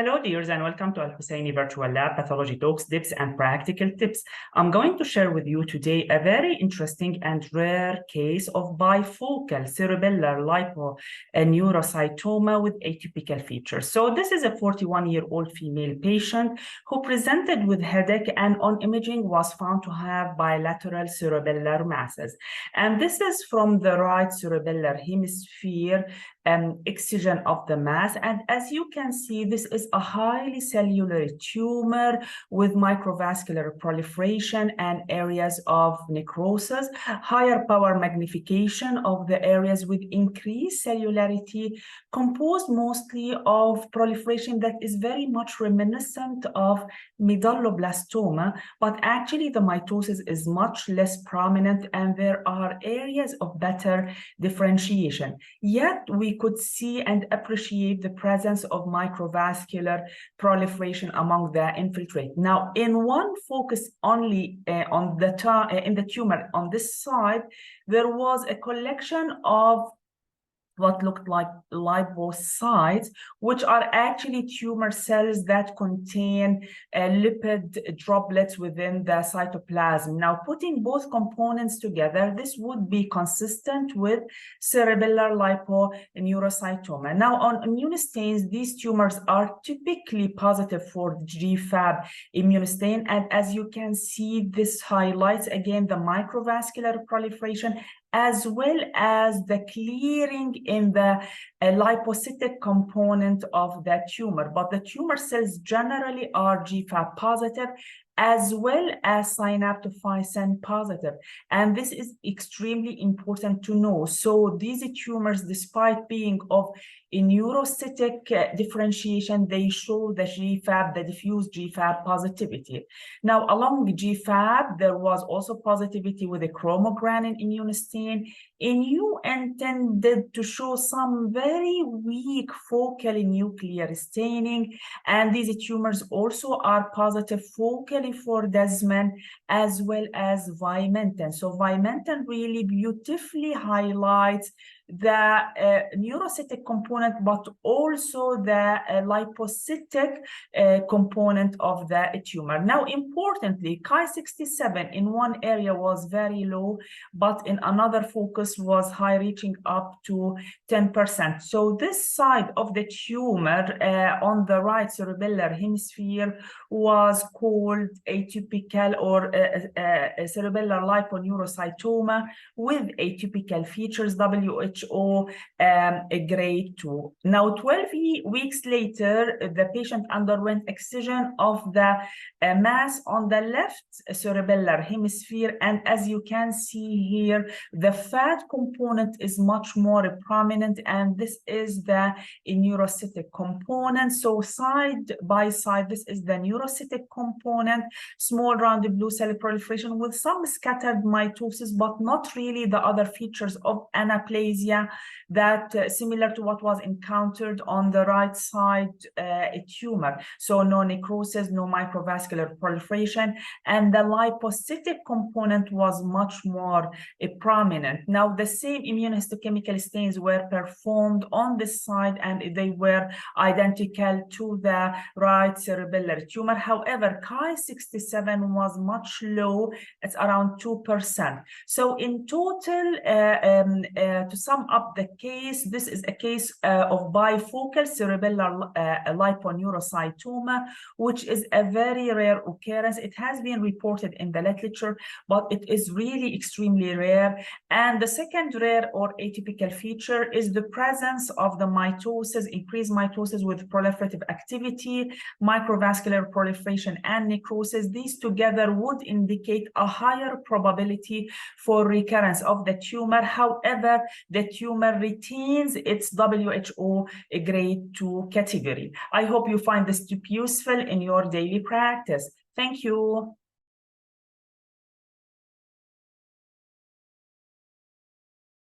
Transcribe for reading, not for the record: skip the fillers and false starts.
Hello, dears, and welcome to Al-Hussaini Virtual Lab Pathology Talks, Tips, and Practical Tips. I'm going to share with you today a very interesting and rare case of bifocal cerebellar liponeurocytoma with atypical features. So this is a 41-year-old female patient who presented with headache and on imaging was found to have bilateral cerebellar masses. And this is from the right cerebellar hemisphere excision of the mass. And as you can see, this is a highly cellular tumor with microvascular proliferation and areas of necrosis, higher power magnification of the areas with increased cellularity, composed mostly of proliferation that is very much reminiscent of medulloblastoma, but actually the mitosis is much less prominent and there are areas of better differentiation. Yet we could see and appreciate the presence of microvascular proliferation among the infiltrate. Now, in one focus only in the tumor on this side, there was a collection of what looked like lipocytes, which are actually tumor cells that contain lipid droplets within the cytoplasm. Now, putting both components together, this would be consistent with cerebellar liponeurocytoma. Now, on immunostains, these tumors are typically positive for GFAP immunostain, and as you can see, this highlights again the microvascular proliferation as well as the clearing in the lipocytic component of the tumor. But the tumor cells generally are GFAP positive as well as synaptophysin positive. And this is extremely important to know. So these tumors, despite being of a neurocytic differentiation, they show the GFAP, the diffuse GFAP positivity. Now, along with GFAP, there was also positivity with a chromogranin immunostain. You intended to show some very weak focal nuclear staining, and these tumors also are positive focally for desmin as well as vimentin. So vimentin really beautifully highlights the neurocytic component, but also the lipocytic component of the tumor. Now, importantly, Ki-67 in one area was very low, but in another focus was high, reaching up to 10%. So this side of the tumor on the right cerebellar hemisphere was called atypical or cerebellar liponeurocytoma with atypical features, WHO grade 2. Now, 12 weeks later, the patient underwent excision of the mass on the left cerebellar hemisphere. And as you can see here, the fat component is much more prominent, and this is the neurocytic component. So side by side, this is the neurocytic component, small rounded blue cell proliferation with some scattered mitosis, but not really the other features of anaplasia that similar to what was encountered on the right side tumor. So no necrosis, no microvascular proliferation, and the lipocytic component was much more prominent. Now, the same immunohistochemical stains were performed on this side, and they were identical to the right cerebellar tumor. However, Ki-67 was much low. It's around 2%. So in total, to sum up the case, this is a case of bifocal cerebellar liponeurocytoma, which is a very rare occurrence. It has been reported in the literature, but it is really extremely rare. And the second rare or atypical feature is the presence of the mitosis, increased mitosis with proliferative activity, microvascular proliferation, and necrosis. These together would indicate a higher probability for recurrence of the tumor. However, the tumor retains its WHO grade 2 category. I hope you find this tip useful in your daily practice. Thank you.